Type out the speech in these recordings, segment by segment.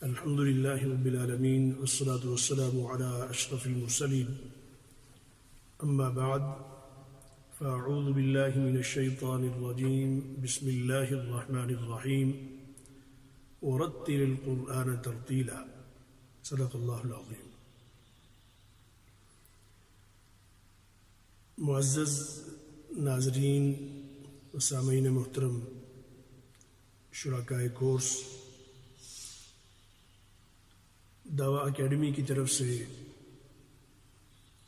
الحمد لله رب العالمين والصلاة والسلام على أشرف المرسلين أما بعد فأعوذ بالله من الشيطان الرجيم بسم الله الرحمن الرحيم ورتل القرآن ترتيلا صدق الله العظيم۔ معزز ناظرین و سامعین محترم، شرکائے کورس، دعویٰ اکیڈمی کی طرف سے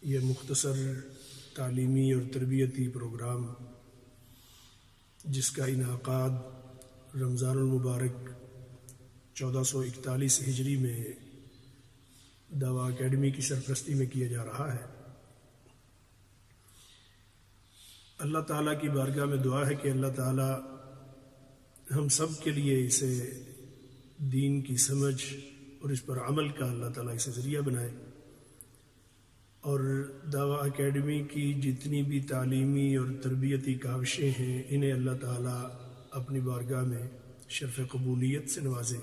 یہ مختصر تعلیمی اور تربیتی پروگرام، جس کا انعقاد رمضان المبارک 1441 ہجری میں دعویٰ اکیڈمی کی سرپرستی میں کیا جا رہا ہے، اللہ تعالیٰ کی بارگاہ میں دعا ہے کہ اللہ تعالیٰ ہم سب کے لیے اسے دین کی سمجھ اور اس پر عمل کا اللہ تعالیٰ اسے ذریعہ بنائے، اور دعویٰ اکیڈمی کی جتنی بھی تعلیمی اور تربیتی کاوشیں ہیں انہیں اللہ تعالیٰ اپنی بارگاہ میں شرف قبولیت سے نوازے۔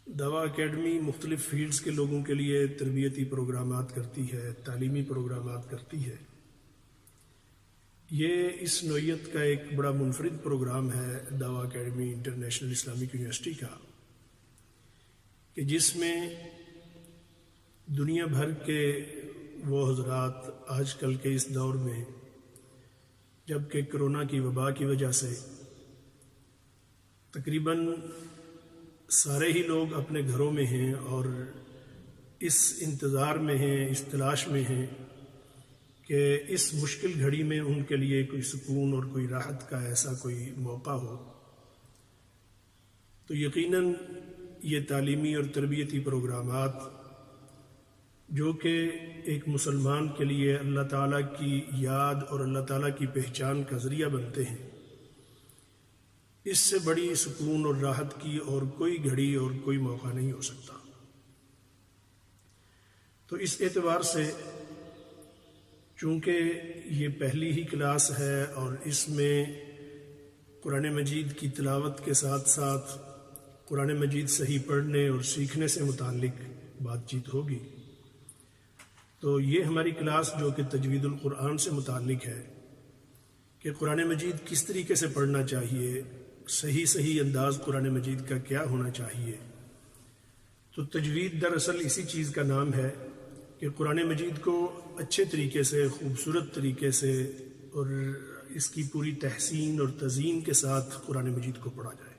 دعویٰ اکیڈمی مختلف فیلڈز کے لوگوں کے لیے تربیتی پروگرامات کرتی ہے، تعلیمی پروگرامات کرتی ہے۔ یہ اس نوعیت کا ایک بڑا منفرد پروگرام ہے دعویٰ اکیڈمی انٹرنیشنل اسلامک یونیورسٹی کا، کہ جس میں دنیا بھر کے وہ حضرات آج کل کے اس دور میں، جب کہ کرونا کی وبا کی وجہ سے تقریباً سارے ہی لوگ اپنے گھروں میں ہیں اور اس انتظار میں ہیں، اس تلاش میں ہیں کہ اس مشکل گھڑی میں ان کے لیے کوئی سکون اور کوئی راحت کا ایسا کوئی موقع ہو، تو یقیناً یہ تعلیمی اور تربیتی پروگرامات جو کہ ایک مسلمان کے لیے اللہ تعالیٰ کی یاد اور اللہ تعالیٰ کی پہچان کا ذریعہ بنتے ہیں، اس سے بڑی سکون اور راحت کی اور کوئی گھڑی اور کوئی موقع نہیں ہو سکتا۔ تو اس اعتبار سے چونکہ یہ پہلی ہی کلاس ہے اور اس میں قرآن مجید کی تلاوت کے ساتھ ساتھ قرآن مجید صحیح پڑھنے اور سیکھنے سے متعلق بات چیت ہوگی، تو یہ ہماری کلاس جو کہ تجوید القرآن سے متعلق ہے کہ قرآن مجید کس طریقے سے پڑھنا چاہیے، صحیح انداز قرآن مجید کا کیا ہونا چاہیے۔ تو تجوید دراصل اسی چیز کا نام ہے کہ قرآن مجید کو اچھے طریقے سے، خوبصورت طریقے سے اور اس کی پوری تحسین اور تزئین کے ساتھ قرآن مجید کو پڑھا جائے،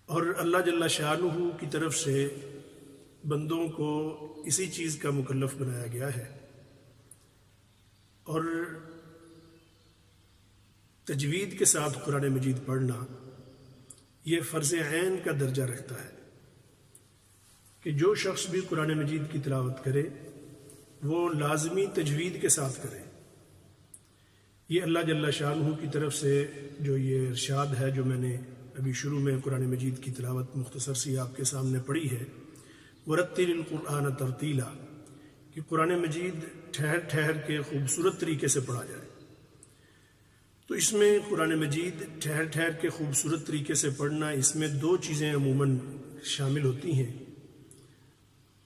اور اللہ جل شانہ کی طرف سے بندوں کو اسی چیز کا مکلف بنایا گیا ہے، اور تجوید کے ساتھ قرآن مجید پڑھنا یہ فرض عین کا درجہ رکھتا ہے کہ جو شخص بھی قرآن مجید کی تلاوت کرے وہ لازمی تجوید کے ساتھ کرے۔ یہ اللہ جل شانہ کی طرف سے جو یہ ارشاد ہے جو میں نے ابھی شروع میں قرآن مجید کی تلاوت مختصر سی آپ کے سامنے پڑھی ہے، ورتل القرآن ترتیلا، کہ قرآن مجید ٹھہر کے خوبصورت طریقے سے پڑھا جائے۔ تو اس میں قرآن مجید ٹھہر کے خوبصورت طریقے سے پڑھنا، اس میں دو چیزیں عموماً شامل ہوتی ہیں۔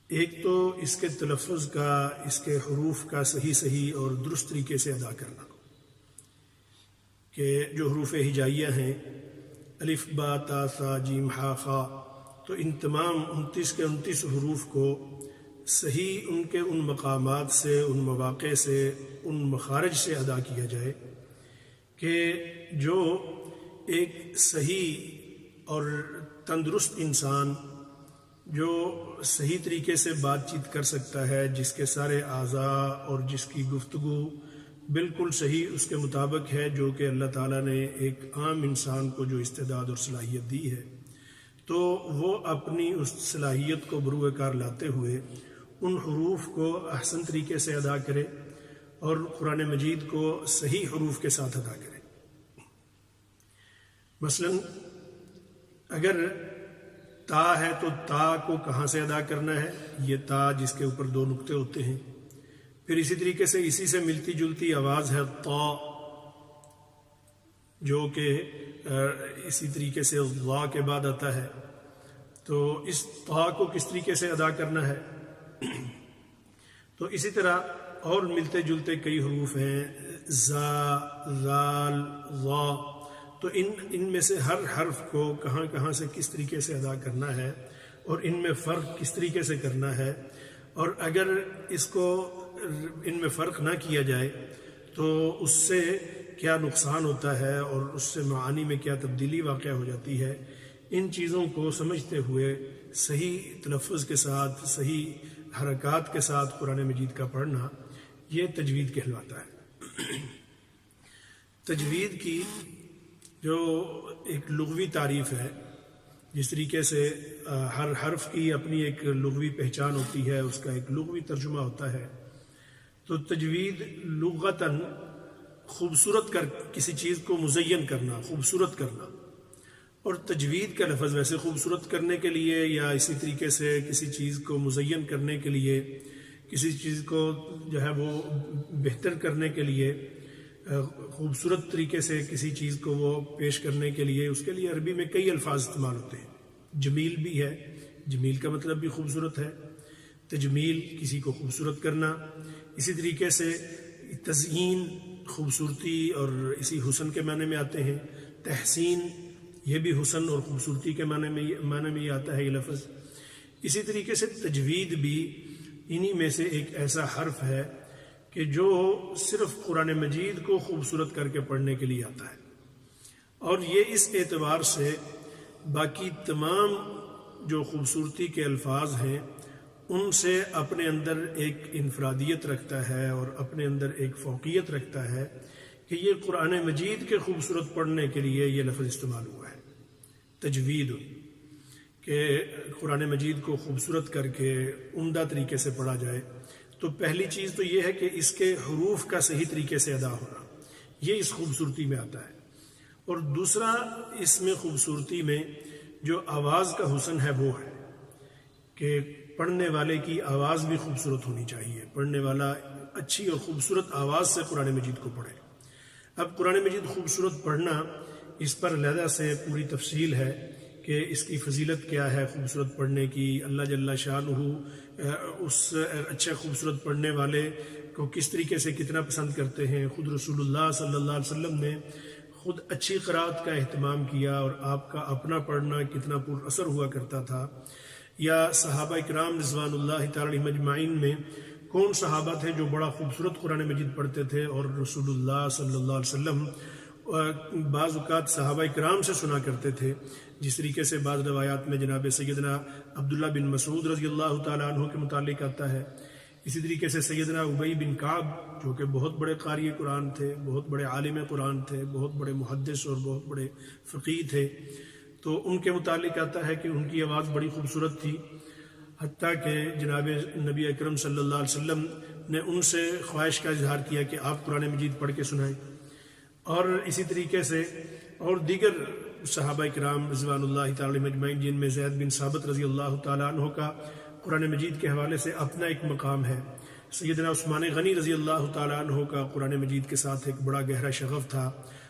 ایک تو اس کے تلفظ کا، اس کے حروف کا صحیح اور درست طریقے سے ادا کرنا، کہ جو حروف ہجائیہ ہیں الف با تا سا جیم ہا خا، تو ان تمام 29 کے 29 حروف کو صحیح ان کے ان مقامات سے، ان مواقع سے، ان مخارج سے ادا کیا جائے کہ جو ایک صحیح اور تندرست انسان جو صحیح طریقے سے بات چیت کر سکتا ہے، جس کے سارے اعضاء اور جس کی گفتگو بالکل صحیح اس کے مطابق ہے، جو کہ اللہ تعالیٰ نے ایک عام انسان کو جو استعداد اور صلاحیت دی ہے، تو وہ اپنی اس صلاحیت کو بروئے کار لاتے ہوئے ان حروف کو احسن طریقے سے ادا کرے اور قرآن مجید کو صحیح حروف کے ساتھ ادا کرے۔ مثلا اگر تا ہے تو تا کو کہاں سے ادا کرنا ہے، یہ تا جس کے اوپر 2 نقطے ہوتے ہیں، پھر اسی طریقے سے اسی سے ملتی جلتی آواز ہے طا، جو کہ اسی طریقے سے ضا کے بعد آتا ہے، تو اس طا کو کس طریقے سے ادا کرنا ہے۔ تو اسی طرح اور ملتے جلتے کئی حروف ہیں، زا، زال، ضا، تو ان میں سے ہر حرف کو کہاں کہاں سے کس طریقے سے ادا کرنا ہے اور ان میں فرق کس طریقے سے کرنا ہے، اور اگر ان میں فرق نہ کیا جائے تو اس سے کیا نقصان ہوتا ہے اور اس سے معانی میں کیا تبدیلی واقع ہو جاتی ہے، ان چیزوں کو سمجھتے ہوئے صحیح تلفظ کے ساتھ، صحیح حرکات کے ساتھ قرآن مجید کا پڑھنا، یہ تجوید کہلواتا ہے۔ تجوید کی جو ایک لغوی تعریف ہے، جس طریقے سے ہر حرف کی اپنی ایک لغوی پہچان ہوتی ہے، اس کا ایک لغوی ترجمہ ہوتا ہے، تو تجوید لغتاً خوبصورت کر کسی چیز کو مزین کرنا، خوبصورت کرنا، اور تجوید کا لفظ ویسے خوبصورت کرنے کے لیے یا اسی طریقے سے کسی چیز کو مزین کرنے کے لیے، کسی چیز کو جو ہے وہ بہتر کرنے کے لیے، خوبصورت طریقے سے کسی چیز کو وہ پیش کرنے کے لیے، اس کے لیے عربی میں کئی الفاظ استعمال ہوتے ہیں۔ جمیل بھی ہے، جمیل کا مطلب بھی خوبصورت ہے، تجمیل کسی کو خوبصورت کرنا، اسی طریقے سے تزئین خوبصورتی اور اسی حسن کے معنی میں آتے ہیں، تحسین یہ بھی حسن اور خوبصورتی کے معنی میں یہ آتا ہے یہ لفظ۔ اسی طریقے سے تجوید بھی انہی میں سے ایک ایسا حرف ہے کہ جو صرف قرآن مجید کو خوبصورت کر کے پڑھنے کے لیے آتا ہے، اور یہ اس اعتبار سے باقی تمام جو خوبصورتی کے الفاظ ہیں ان سے اپنے اندر ایک انفرادیت رکھتا ہے اور اپنے اندر ایک فوقیت رکھتا ہے کہ یہ قرآن مجید کے خوبصورت پڑھنے کے لیے یہ لفظ استعمال ہوا ہے، تجوید، کہ قرآن مجید کو خوبصورت کر کے عمدہ طریقے سے پڑھا جائے۔ تو پہلی چیز تو یہ ہے کہ اس کے حروف کا صحیح طریقے سے ادا ہونا، یہ اس خوبصورتی میں آتا ہے، اور دوسرا اس میں خوبصورتی میں جو آواز کا حسن ہے وہ ہے کہ پڑھنے والے کی آواز بھی خوبصورت ہونی چاہیے، پڑھنے والا اچھی اور خوبصورت آواز سے قرآن مجید کو پڑھے۔ اب قرآن مجید خوبصورت پڑھنا، اس پر علیحدہ سے پوری تفصیل ہے کہ اس کی فضیلت کیا ہے خوبصورت پڑھنے کی، اللہ جل شانہ اس اچھے خوبصورت پڑھنے والے کو کس طریقے سے کتنا پسند کرتے ہیں۔ خود رسول اللہ صلی اللہ علیہ وسلم نے خود اچھی قرأت کا اہتمام کیا، اور آپ کا اپنا پڑھنا کتنا پر اثر ہوا کرتا تھا، یا صحابہ اکرام رضوان اللہ تعالی علیہم اجمعین میں کون صحابہ تھے جو بڑا خوبصورت قرآن مجید پڑھتے تھے، اور رسول اللہ صلی اللہ علیہ وسلم بعض اوقات صحابہ اکرام سے سنا کرتے تھے، جس طریقے سے بعض روایات میں جناب سیدنا عبداللہ بن مسعود رضی اللہ تعالیٰ عنہ کے متعلق آتا ہے، اسی طریقے سے سیدنا ابی بن کعب جو کہ بہت بڑے قاری قرآن تھے، بہت بڑے عالم قرآن تھے، بہت بڑے محدث اور بہت بڑے فقیہ تھے، تو ان کے متعلق آتا ہے کہ ان کی آواز بڑی خوبصورت تھی، حتیٰ کہ جناب نبی اکرم صلی اللہ علیہ وسلم نے ان سے خواہش کا اظہار کیا کہ آپ قرآن مجید پڑھ کے سنائیں۔ اور اسی طریقے سے اور دیگر صحابہ کرام رضوان اللہ تعالی مجمعین، جن میں زید بن ثابت رضی اللہ تعالیٰ عنہ کا قرآن مجید کے حوالے سے اپنا ایک مقام ہے، سیدنا عثمان غنی رضی اللہ تعالیٰ عنہ کا قرآن مجید کے ساتھ ایک بڑا گہرا شغف تھا،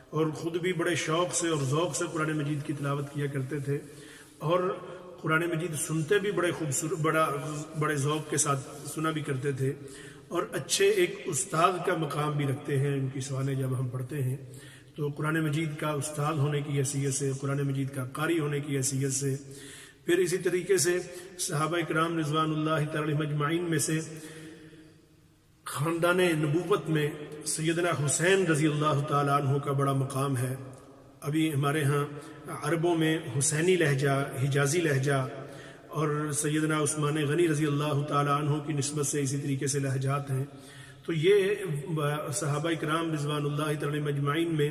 اور خود بھی بڑے شوق سے اور ذوق سے قرآن مجید کی تلاوت کیا کرتے تھے، اور قرآن مجید سنتے بھی بڑے ذوق کے ساتھ سنا بھی کرتے تھے، اور اچھے ایک استاد کا مقام بھی رکھتے ہیں ان کی سوانح جب ہم پڑھتے ہیں تو قرآن مجید کا استاد ہونے کی حیثیت سے، قرآن مجید کا قاری ہونے کی حیثیت سے۔ پھر اسی طریقے سے صحابہ کرام رضوان اللہ تعالی مجمعین میں سے خاندان نبوت میں سیدنا حسین رضی اللہ تعالیٰ عنہ کا بڑا مقام ہے۔ ابھی ہمارے ہاں عربوں میں حسینی لہجہ، حجازی لہجہ، اور سیدنا عثمان غنی رضی اللہ تعالیٰ عنہ کی نسبت سے اسی طریقے سے لہجات ہیں، تو یہ صحابہ کرام رضوان اللہ تعالی مجمعین میں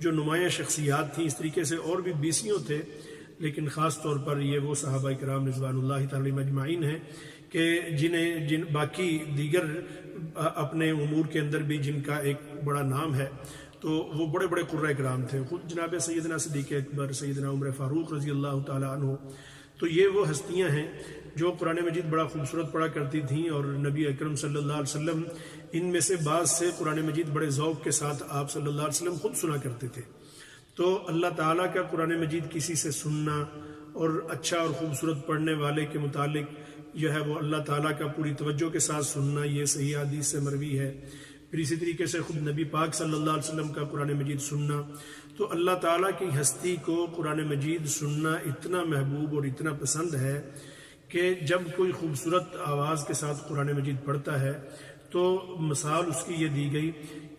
جو نمایاں شخصیات تھیں، اس طریقے سے اور بھی بیسیوں تھے، لیکن خاص طور پر یہ وہ صحابہ کرام رضوان اللہ تعالی مجمعین ہیں کہ جن باقی دیگر اپنے امور کے اندر بھی جن کا ایک بڑا نام ہے، تو وہ بڑے بڑے قرۂ کرام تھے، خود جناب سیدنا صدیق اکبر، سیدنا عمر فاروق رضی اللہ تعالیٰ عنہ، تو یہ وہ ہستیاں ہیں جو قرآن مجید بڑا خوبصورت پڑھا کرتی تھیں، اور نبی اکرم صلی اللہ علیہ وسلم ان میں سے بعض سے قرآن مجید بڑے ذوق کے ساتھ آپ صلی اللہ علیہ وسلم خود سنا کرتے تھے۔ تو اللہ تعالیٰ کا قرآن مجید کسی سے سننا اور اچھا اور خوبصورت پڑھنے والے کے متعلق جو ہے وہ اللہ تعالیٰ کا پوری توجہ کے ساتھ سننا، یہ صحیح حدیث سے مروی ہے۔ پھر اسی طریقے سے خود نبی پاک صلی اللہ علیہ وسلم کا قرآن مجید سننا، تو اللہ تعالیٰ کی ہستی کو قرآن مجید سننا اتنا محبوب اور اتنا پسند ہے کہ جب کوئی خوبصورت آواز کے ساتھ قرآن مجید پڑھتا ہے تو مثال اس کی یہ دی گئی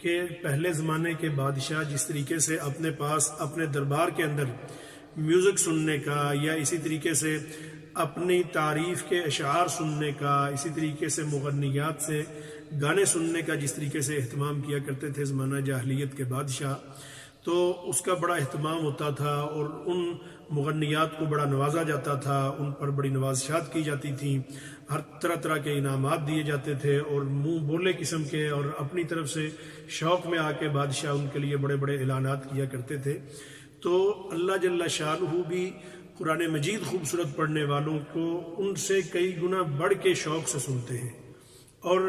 کہ پہلے زمانے کے بادشاہ جس طریقے سے اپنے پاس اپنے دربار کے اندر میوزک سننے کا یا اسی طریقے سے اپنی تعریف کے اشعار سننے کا، اسی طریقے سے مغنیات سے گانے سننے کا جس طریقے سے اہتمام کیا کرتے تھے زمانہ جاہلیت کے بادشاہ، تو اس کا بڑا اہتمام ہوتا تھا اور ان مغنیات کو بڑا نوازا جاتا تھا، ان پر بڑی نوازشات کی جاتی تھیں، ہر طرح طرح کے انعامات دیے جاتے تھے اور منہ بولے قسم کے، اور اپنی طرف سے شوق میں آ کے بادشاہ ان کے لیے بڑے بڑے اعلانات کیا کرتے تھے۔ تو اللہ جل شانہ بھی قرآن مجید خوبصورت پڑھنے والوں کو ان سے کئی گنا بڑھ کے شوق سے سنتے ہیں اور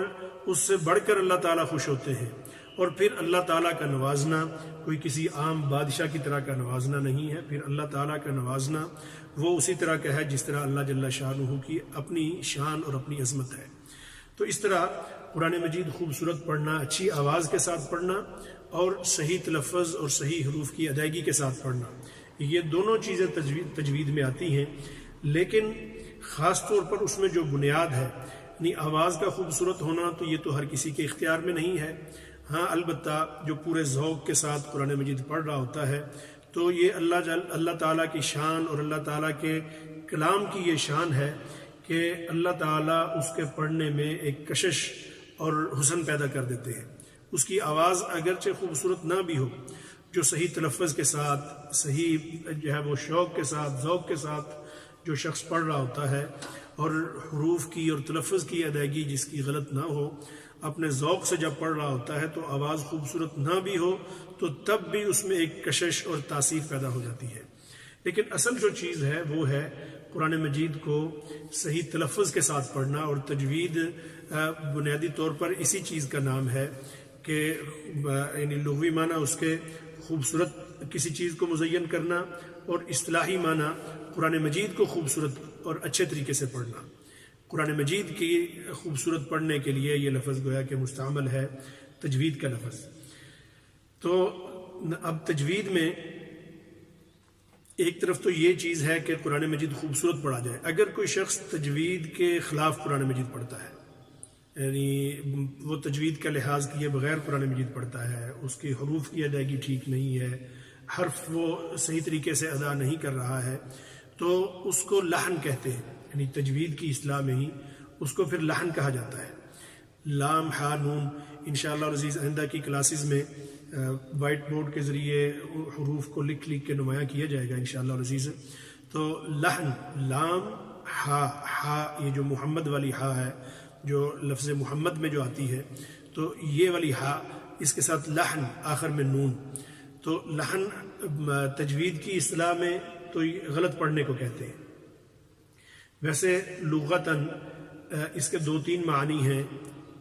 اس سے بڑھ کر اللہ تعالیٰ خوش ہوتے ہیں۔ اور پھر اللہ تعالیٰ کا نوازنا کوئی کسی عام بادشاہ کی طرح کا نوازنا نہیں ہے، پھر اللہ تعالیٰ کا نوازنا وہ اسی طرح کا ہے جس طرح اللہ جل شانہ کی اپنی شان اور اپنی عظمت ہے۔ تو اس طرح قرآن مجید خوبصورت پڑھنا، اچھی آواز کے ساتھ پڑھنا اور صحیح تلفظ اور صحیح حروف کی ادائیگی کے ساتھ پڑھنا، یہ دونوں چیزیں تجوید میں آتی ہیں، لیکن خاص طور پر اس میں جو بنیاد ہے یعنی آواز کا خوبصورت ہونا، تو یہ تو ہر کسی کے اختیار میں نہیں ہے۔ ہاں البتہ جو پورے ذوق کے ساتھ قرآن مجید پڑھ رہا ہوتا ہے تو یہ اللہ تعالیٰ کی شان اور اللہ تعالیٰ کے کلام کی یہ شان ہے کہ اللہ تعالیٰ اس کے پڑھنے میں ایک کشش اور حسن پیدا کر دیتے ہیں۔ اس کی آواز اگرچہ خوبصورت نہ بھی ہو، جو صحیح تلفظ کے ساتھ، صحیح جو ہے وہ شوق کے ساتھ، ذوق کے ساتھ جو شخص پڑھ رہا ہوتا ہے اور حروف کی اور تلفظ کی ادائیگی جس کی غلط نہ ہو، اپنے ذوق سے جب پڑھ رہا ہوتا ہے تو آواز خوبصورت نہ بھی ہو تو تب بھی اس میں ایک کشش اور تاثیر پیدا ہو جاتی ہے۔ لیکن اصل جو چیز ہے وہ ہے قرآن مجید کو صحیح تلفظ کے ساتھ پڑھنا، اور تجوید بنیادی طور پر اسی چیز کا نام ہے کہ یعنی لغوی معنی اس کے خوبصورت کسی چیز کو مزین کرنا، اور اصطلاحی معنی قرآن مجید کو خوبصورت اور اچھے طریقے سے پڑھنا۔ قرآن مجید کی خوبصورت پڑھنے کے لیے یہ لفظ گویا کہ مستعمل ہے تجوید کا لفظ۔ تو اب تجوید میں ایک طرف تو یہ چیز ہے کہ قرآن مجید خوبصورت پڑھا جائے۔ اگر کوئی شخص تجوید کے خلاف قرآن مجید پڑھتا ہے، یعنی وہ تجوید کا لحاظ کیے بغیر قرآن مجید پڑھتا ہے، اس کی حروف کی ادائیگی ٹھیک نہیں ہے، حرف وہ صحیح طریقے سے ادا نہیں کر رہا ہے، تو اس کو لحن کہتے ہیں، یعنی تجوید کی اصطلاح میں ہی اس کو پھر لحن کہا جاتا ہے۔ لام ہا نون انشاءاللہ العزیز آئندہ کی کلاسز میں وائٹ بورڈ کے ذریعے حروف کو لکھ کے نمایاں کیا جائے گا انشاءاللہ العزیز۔ تو لحن، لام ہا یہ جو محمد والی ہا ہے، جو لفظ محمد میں جو آتی ہے، تو یہ والی ہا، اس کے ساتھ لحن آخر میں نون، تو لحن تجوید کی اصطلاح میں تو غلط پڑھنے کو کہتے ہیں۔ ویسے لغتاً اس کے دو تین معنی ہیں۔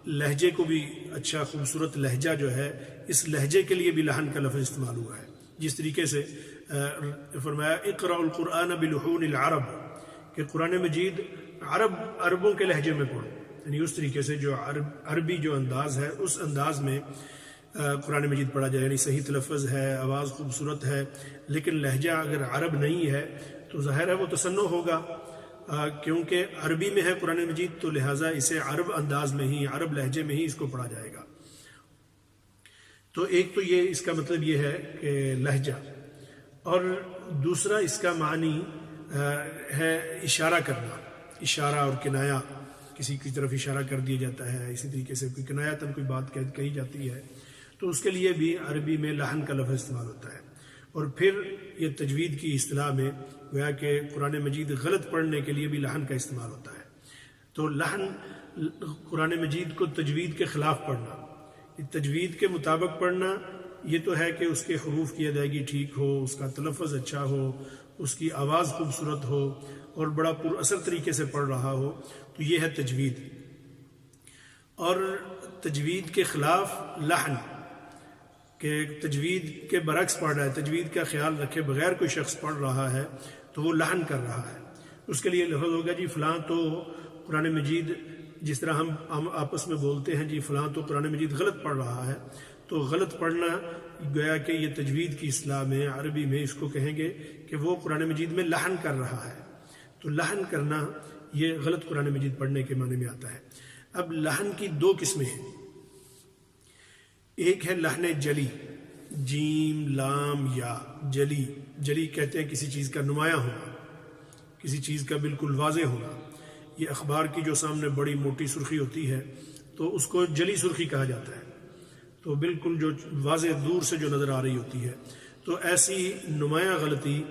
لہجے کو بھی اچھا خوبصورت لہجہ جو ہے، اس لہجے کے لیے بھی لحن کا لفظ استعمال ہوا ہے، جس طریقے سے فرمایا اقرأ القرآن بلحون العرب، کہ قرآن مجید عربوں کے لہجے میں پڑھو، یعنی اس طریقے سے جو عربی جو انداز ہے اس انداز میں قرآن مجید پڑھا جائے، یعنی صحیح تلفظ ہے، آواز خوبصورت ہے، لیکن لہجہ اگر عرب نہیں ہے تو ظاہر ہے وہ تصنع ہوگا، کیونکہ عربی میں ہے قرآن مجید، تو لہٰذا اسے عرب انداز میں ہی، عرب لہجے میں ہی اس کو پڑھا جائے گا۔ تو ایک تو یہ اس کا مطلب یہ ہے کہ لہجہ، اور دوسرا اس کا معنی ہے اشارہ کرنا، اشارہ اور کنایا، کسی کی طرف اشارہ کر دیا جاتا ہے، اسی طریقے سے کوئی کنایاتاً کوئی بات کہی جاتی ہے، تو اس کے لیے بھی عربی میں لحن کا لفظ استعمال ہوتا ہے۔ اور پھر یہ تجوید کی اصطلاح میں گویا کہ قرآن مجید غلط پڑھنے کے لیے بھی لحن کا استعمال ہوتا ہے۔ تو لحن قرآن مجید کو تجوید کے خلاف پڑھنا، تجوید کے مطابق پڑھنا، یہ تو ہے کہ اس کے حروف کی ادائیگی ٹھیک ہو، اس کا تلفظ اچھا ہو، اس کی آواز خوبصورت ہو اور بڑا پر اثر طریقے سے پڑھ رہا ہو، تو یہ ہے تجوید۔ اور تجوید کے خلاف لحن، کہ تجوید کے برعکس پڑھ رہا ہے، تجوید کا خیال رکھے بغیر کوئی شخص پڑھ رہا ہے تو وہ لحن کر رہا ہے. اس کے لیے لفظ ہوگا جی فلاں تو قرآن مجید، جس طرح ہم آپس میں بولتے ہیں جی فلاں تو قرآن مجید غلط پڑھ رہا ہے، تو غلط پڑھنا گویا کہ یہ تجوید کی اصطلاح میں عربی میں اس کو کہیں گے کہ وہ قرآن مجید میں لحن کر رہا ہے. تو لحن کرنا یہ غلط قرآن مجید پڑھنے کے معنی میں آتا ہے. اب لحن کی دو قسمیں ہیں. ایک ہے لحن جلی، جیم لام یا، جلی. جلی کہتے ہیں کسی چیز کا نمایاں ہونا، کسی چیز کا بالکل واضح ہونا. یہ اخبار کی جو سامنے بڑی موٹی سرخی ہوتی ہے تو اس کو جلی سرخی کہا جاتا ہے، تو بالکل جو واضح دور سے جو نظر آ رہی ہوتی ہے. تو ایسی نمایاں غلطی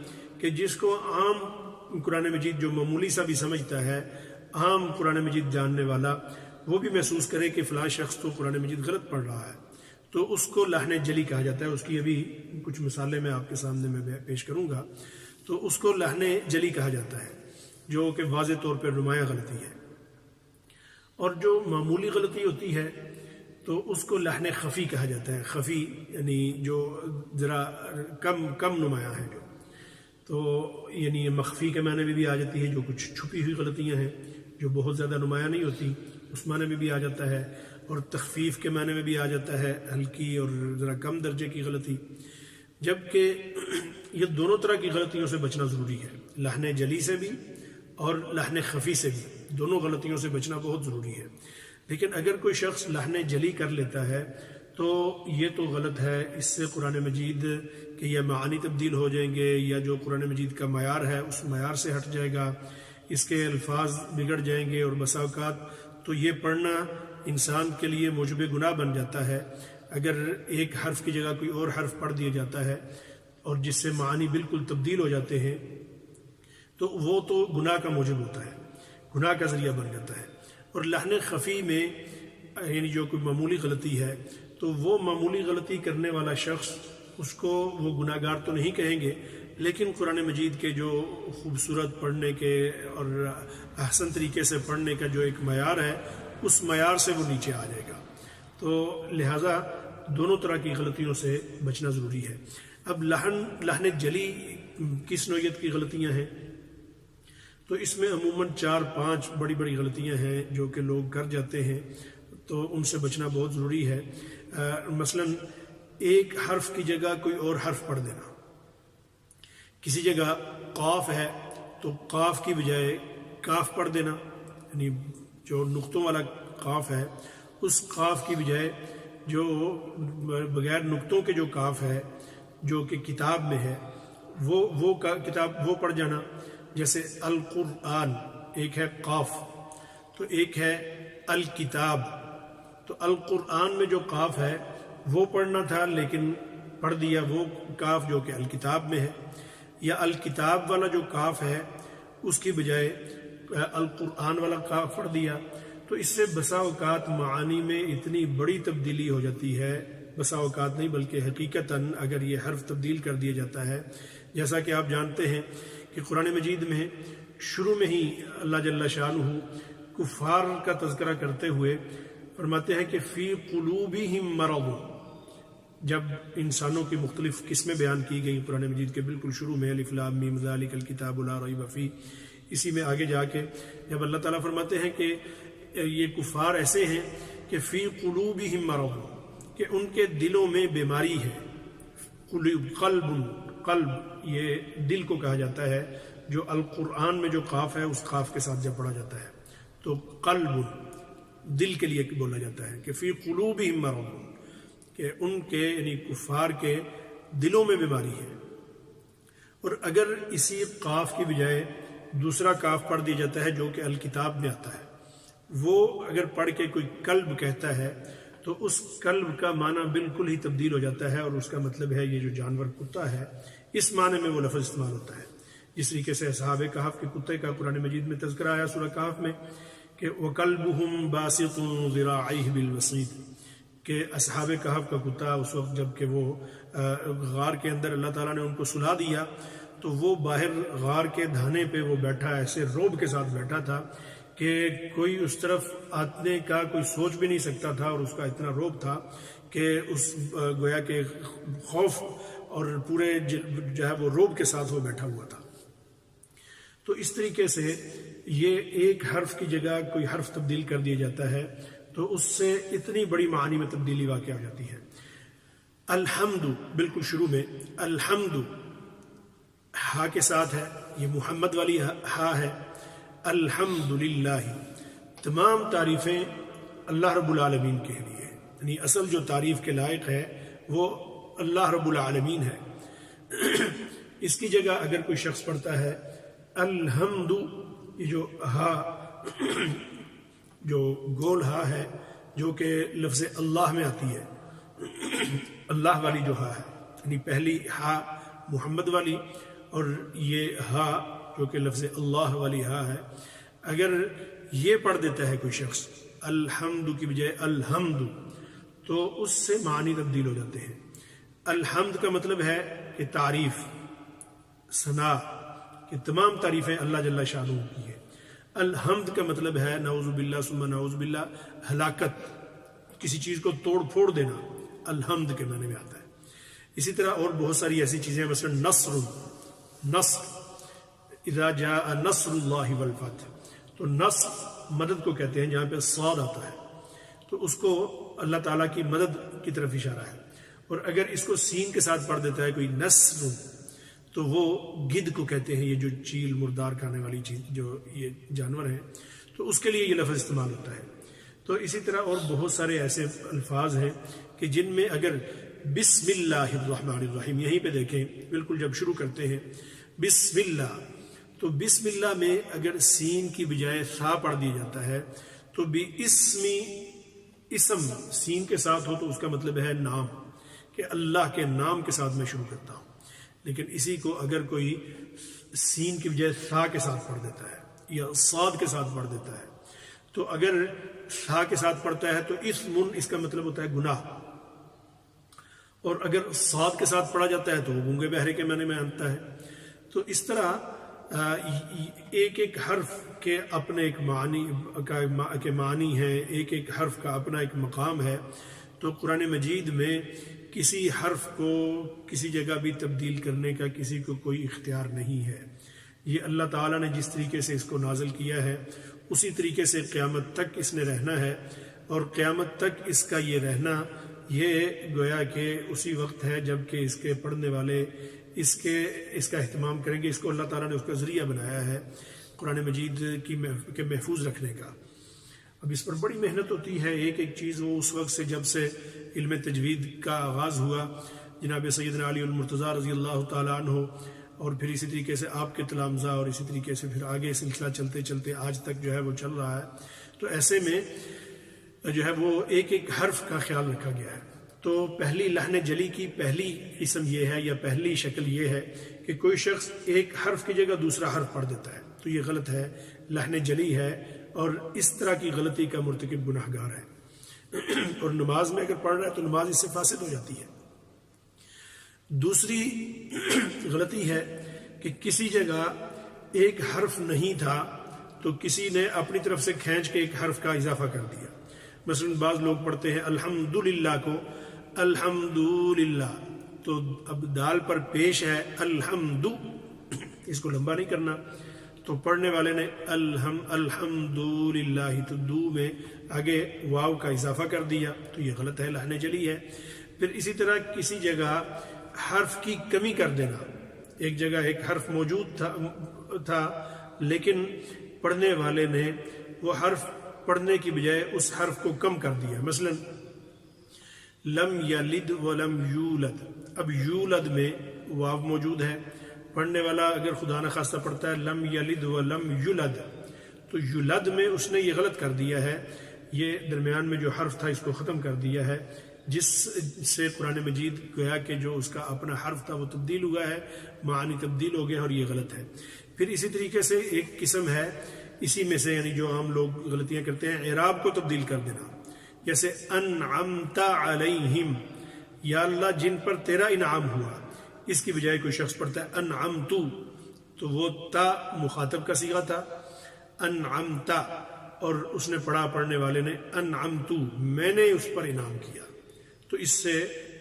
کہ جس کو عام قرآن مجید جو معمولی سا بھی سمجھتا ہے، عام قرآن مجید جاننے والا، وہ بھی محسوس کرے کہ فلاں شخص تو قرآن مجید غلط پڑھ رہا ہے، تو اس کو لحن جلی کہا جاتا ہے. اس کی ابھی کچھ مثالیں میں آپ کے سامنے میں پیش کروں گا. تو اس کو لحن جلی کہا جاتا ہے جو کہ واضح طور پر نمایاں غلطی ہے. اور جو معمولی غلطی ہوتی ہے تو اس کو لحن خفی کہا جاتا ہے. خفی یعنی جو ذرا کم نمایاں ہے، جو تو یعنی مخفی کے معنی میں بھی آ جاتی ہے، جو کچھ چھپی ہوئی غلطیاں ہیں جو بہت زیادہ نمایاں نہیں ہوتی، اس معنی میں بھی آ جاتا ہے. اور تخفیف کے معنی میں بھی آ جاتا ہے، ہلکی اور ذرا کم درجے کی غلطی. جبکہ یہ دونوں طرح کی غلطیوں سے بچنا ضروری ہے، لحن جلی سے بھی اور لحن خفی سے بھی. دونوں غلطیوں سے بچنا بہت ضروری ہے. لیکن اگر کوئی شخص لحن جلی کر لیتا ہے تو یہ تو غلط ہے. اس سے قرآن مجید کے یا معانی تبدیل ہو جائیں گے، یا جو قرآن مجید کا معیار ہے اس معیار سے ہٹ جائے گا، اس کے الفاظ بگڑ جائیں گے. اور بسا اوقات تو یہ پڑھنا انسان کے لیے موجب گناہ بن جاتا ہے اگر ایک حرف کی جگہ کوئی اور حرف پڑھ دیا جاتا ہے اور جس سے معانی بالکل تبدیل ہو جاتے ہیں، تو وہ تو گناہ کا موجب ہوتا ہے، گناہ کا ذریعہ بن جاتا ہے. اور لحن خفی میں یعنی جو کوئی معمولی غلطی ہے تو وہ معمولی غلطی کرنے والا شخص، اس کو وہ گناہ گار تو نہیں کہیں گے، لیکن قرآن مجید کے جو خوبصورت پڑھنے کے اور احسن طریقے سے پڑھنے کا جو ایک معیار ہے، اس معیار سے وہ نیچے آ جائے گا. تو لہٰذا دونوں طرح کی غلطیوں سے بچنا ضروری ہے. اب لحن جلی کس نوعیت کی غلطیاں ہیں؟ تو اس میں عموماً 4-5 بڑی بڑی غلطیاں ہیں جو کہ لوگ کر جاتے ہیں، تو ان سے بچنا بہت ضروری ہے. مثلاً ایک حرف کی جگہ کوئی اور حرف پڑھ دینا. کسی جگہ قاف ہے تو قاف کی بجائے کاف پڑھ دینا، یعنی جو نقطوں والا قاف ہے اس قاف کی بجائے جو بغیر نقطوں کے جو کاف ہے جو کہ کتاب میں ہے وہ کتاب وہ پڑھ جانا. جیسے القرآن ایک ہے قاف، تو ایک ہے الکتاب. تو القرآن میں جو قاف ہے وہ پڑھنا تھا لیکن پڑھ دیا وہ کاف جو کہ الکتاب میں ہے. یا الکتاب والا جو کاف ہے اس کی بجائے القرآن والا کاف پڑھ دیا. تو اس سے بسا اوقات معانی میں اتنی بڑی تبدیلی ہو جاتی ہے، بسا اوقات نہیں بلکہ حقیقتاً اگر یہ حرف تبدیل کر دیا جاتا ہے. جیسا کہ آپ جانتے ہیں کہ قرآن مجید میں شروع میں ہی اللہ جل شانہ کفار کا تذکرہ کرتے ہوئے فرماتے ہیں کہ فی قلوبہم مرض. جب انسانوں کی مختلف قسمیں بیان کی گئی قرآن مجید کے بالکل شروع میں، الف لام میم ذالک الکتاب لا ریب فیہ، اسی میں آگے جا کے جب اللہ تعالیٰ فرماتے ہیں کہ یہ کفار ایسے ہیں کہ فی قلوبہم مرض، کہ ان کے دلوں میں بیماری ہے. قلب یہ دل کو کہا جاتا ہے، جو القرآن میں جو قاف ہے اس قاف کے ساتھ جب پڑھا جاتا ہے تو قلب دل کے لیے بولا جاتا ہے کہ فی قلوبہم مرض، کہ ان کے یعنی کفار کے دلوں میں بیماری ہے. اور اگر اسی قاف کی بجائے دوسرا کاف پڑھ دیا جاتا ہے جو کہ الکتاب میں آتا ہے، وہ اگر پڑھ کے کوئی قلب کہتا ہے تو اس قلب کا معنی بالکل ہی تبدیل ہو جاتا ہے، اور اس کا مطلب ہے یہ جو جانور کتا ہے اس معنی میں وہ لفظ استعمال ہوتا ہے. جس طریقے سے اصحاب کہف کے کتے کا قرآن مجید میں تذکرہ آیا سورہ کہف میں کہ وَقَلْبُهُمْ بَاسِطٌ ذِرَاعَيْهِ بِالْوَصِيدِ، کہ اصحاب کہف کا کتا اس وقت جب کہ وہ غار کے اندر اللہ تعالیٰ نے ان کو سلا دیا تو وہ باہر غار کے دھانے پہ وہ بیٹھا، ایسے روب کے ساتھ بیٹھا تھا کہ کوئی اس طرف آنے کا کوئی سوچ بھی نہیں سکتا تھا، اور اس کا اتنا روب تھا کہ اس گویا کہ خوف اور پورے جو ہے وہ روب کے ساتھ وہ بیٹھا ہوا تھا۔ تو اس طریقے سے یہ ایک حرف کی جگہ کوئی حرف تبدیل کر دیا جاتا ہے تو اس سے اتنی بڑی معانی میں تبدیلی واقع ہو جاتی ہے۔ الحمد بالکل شروع میں الحمد ہا کے ساتھ ہے، یہ محمد والی ہا ہے۔ الحمد للہ، تمام تعریفیں اللہ رب العالمین کے لیے ہیں، یعنی اصل جو تعریف کے لائق ہے وہ اللہ رب العالمین ہے۔ اس کی جگہ اگر کوئی شخص پڑھتا ہے الحمد، یہ جو ہا جو گول ہا ہے جو کہ لفظ اللہ میں آتی ہے، اللہ والی جو ہا ہے، یعنی پہلی ہا محمد والی اور یہ ہا جو کہ لفظ اللہ والی ہا ہے، اگر یہ پڑھ دیتا ہے کوئی شخص الحمد کی بجائے الحمد تو اس سے معنی تبدیل ہو جاتے ہیں۔ الحمد کا مطلب ہے کہ تعریف، ثنا، کہ تمام تعریفیں اللہ جل شانہ کی ہے۔ الحمد کا مطلب ہے نعوذ باللہ ثم نعوذ باللہ، ہلاکت، کسی چیز کو توڑ پھوڑ دینا، الحمد کے معنی میں آتا ہے۔ اسی طرح اور بہت ساری ایسی چیزیں، مثلا نصر، نصر اذا جاء نصر اللہ والفتح، تو نصر مدد کو کہتے ہیں، جہاں پہ صاد آتا ہے تو اس کو اللہ تعالیٰ کی مدد کی طرف اشارہ ہے۔ اور اگر اس کو سین کے ساتھ پڑھ دیتا ہے کوئی نصر تو وہ گدھ کو کہتے ہیں، یہ جو چیل مردار کھانے والی چیز جو یہ جانور ہیں، تو اس کے لیے یہ لفظ استعمال ہوتا ہے۔ تو اسی طرح اور بہت سارے ایسے الفاظ ہیں کہ جن میں اگر بسم اللہ الرحمن الرحیم، یہیں پہ دیکھیں بالکل جب شروع کرتے ہیں بسم اللہ، تو بسم اللہ میں اگر سین کی بجائے ثا پڑھ دیا جاتا ہے تو بھی اسم سین کے ساتھ ہو تو اس کا مطلب ہے نام، کہ اللہ کے نام کے ساتھ میں شروع کرتا ہوں۔ لیکن اسی کو اگر کوئی سین کی بجائے ثا کے ساتھ پڑھ دیتا ہے یا صاد کے ساتھ پڑھ دیتا ہے، تو اگر ثا کے ساتھ پڑھتا ہے تو اسم، اس کا مطلب ہوتا ہے گناہ، اور اگر صاد کے ساتھ پڑھا جاتا ہے تو وہ گونگے بہرے کے معنی میں آتا ہے۔ تو اس طرح ایک ایک حرف کے اپنے ایک معنی ہے، ایک ایک حرف کا اپنا ایک مقام ہے۔ تو قرآن مجید میں کسی حرف کو کسی جگہ بھی تبدیل کرنے کا کسی کو کوئی اختیار نہیں ہے۔ یہ اللہ تعالیٰ نے جس طریقے سے اس کو نازل کیا ہے اسی طریقے سے قیامت تک اس نے رہنا ہے، اور قیامت تک اس کا یہ رہنا یہ گویا کہ اسی وقت ہے جب کہ اس کے پڑھنے والے اس کا اہتمام کریں گے۔ اس کو اللہ تعالیٰ نے اس کا ذریعہ بنایا ہے قرآن مجید کے محفوظ رکھنے کا۔ اب اس پر بڑی محنت ہوتی ہے، ایک ایک چیز وہ اس وقت سے جب سے علم تجوید کا آغاز ہوا، جناب سیدنا علی المرتضیٰ رضی اللہ تعالیٰ عنہ، اور پھر اسی طریقے سے آپ کے تلامذہ، اور اسی طریقے سے پھر آگے سلسلہ چلتے چلتے آج تک جو ہے وہ چل رہا ہے۔ تو ایسے میں جو ہے وہ ایک ایک حرف کا خیال رکھا گیا ہے۔ تو پہلی لحن جلی کی پہلی قسم یہ ہے یا پہلی شکل یہ ہے کہ کوئی شخص ایک حرف کی جگہ دوسرا حرف پڑھ دیتا ہے، تو یہ غلط ہے، لحن جلی ہے، اور اس طرح کی غلطی کا مرتکب گناہ گار ہے، اور نماز میں اگر پڑھ رہا ہے تو نماز اس سے فاسد ہو جاتی ہے۔ دوسری غلطی ہے کہ کسی جگہ ایک حرف نہیں تھا تو کسی نے اپنی طرف سے کھینچ کے ایک حرف کا اضافہ کر دیا۔ مثلا بعض لوگ پڑھتے ہیں الحمدللہ کو الحمدللہ، تو اب دال پر پیش ہے الحمد، اس کو لمبا نہیں کرنا، تو پڑھنے والے نے الحمدللہ، تو دو میں آگے واو کا اضافہ کر دیا، تو یہ غلط ہے، لحن جلی ہے۔ پھر اسی طرح کسی جگہ حرف کی کمی کر دینا، ایک جگہ ایک حرف موجود تھا لیکن پڑھنے والے نے وہ حرف پڑھنے کی بجائے اس حرف کو کم کر دیا، مثلا لم یلد ولم یولد، اب یولد میں واو موجود ہے، پڑھنے والا اگر خدا نخواستہ پڑھتا ہے لم یلد ولم یولد، تو یولد میں اس نے یہ غلط کر دیا ہے، یہ درمیان میں جو حرف تھا اس کو ختم کر دیا ہے، جس سے قرآن مجید گویا کہ جو اس کا اپنا حرف تھا وہ تبدیل ہوا ہے، معانی تبدیل ہو گئے، اور یہ غلط ہے۔ پھر اسی طریقے سے ایک قسم ہے اسی میں سے، یعنی جو عام لوگ غلطیاں کرتے ہیں، اعراب کو تبدیل کر دینا، جیسے انعمت علیہم، یا اللہ جن پر تیرا انعام ہوا، اس کی بجائے کوئی شخص پڑھتا ہے انعمت، تو وہ تا مخاطب کا صیغہ تھا انعمت، اور اس نے پڑھنے والے نے انعمت، میں نے اس پر انعام کیا، تو اس سے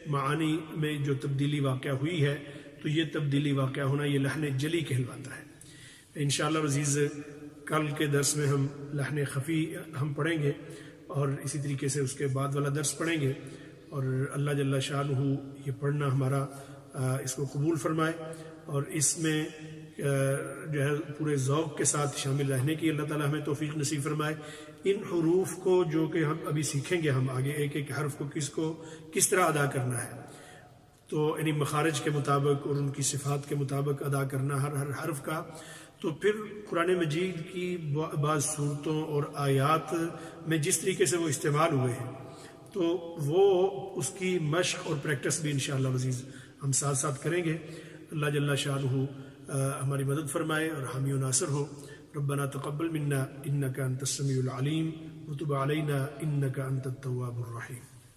معانی میں جو تبدیلی واقع ہوئی ہے تو یہ تبدیلی واقع ہونا یہ لحن جلی کہلواتا ہے۔ انشاءاللہ عزیز کل کے درس میں ہم لحن خفی ہم پڑھیں گے اور اسی طریقے سے اس کے بعد والا درس پڑھیں گے، اور اللہ جل شانہ یہ پڑھنا ہمارا اس کو قبول فرمائے اور اس میں جو ہے پورے ذوق کے ساتھ شامل رہنے کی اللہ تعالیٰ ہمیں توفیق نصیب فرمائے۔ ان حروف کو جو کہ ہم ابھی سیکھیں گے ہم آگے، ایک ایک حرف کو کس طرح ادا کرنا ہے، تو یعنی مخارج کے مطابق اور ان کی صفات کے مطابق ادا کرنا ہر حرف کا، تو پھر قرآن مجید کی بعض صورتوں اور آیات میں جس طریقے سے وہ استعمال ہوئے ہیں تو وہ اس کی مشق اور پریکٹس بھی انشاءاللہ عزیز ہم ساتھ ساتھ کریں گے۔ اللہ جل شانہ ہماری مدد فرمائے اور حامی و ناصر ہو۔ ربنا تقبل منا انك انت السميع العليم وتب علينا انك انت التواب الرحيم۔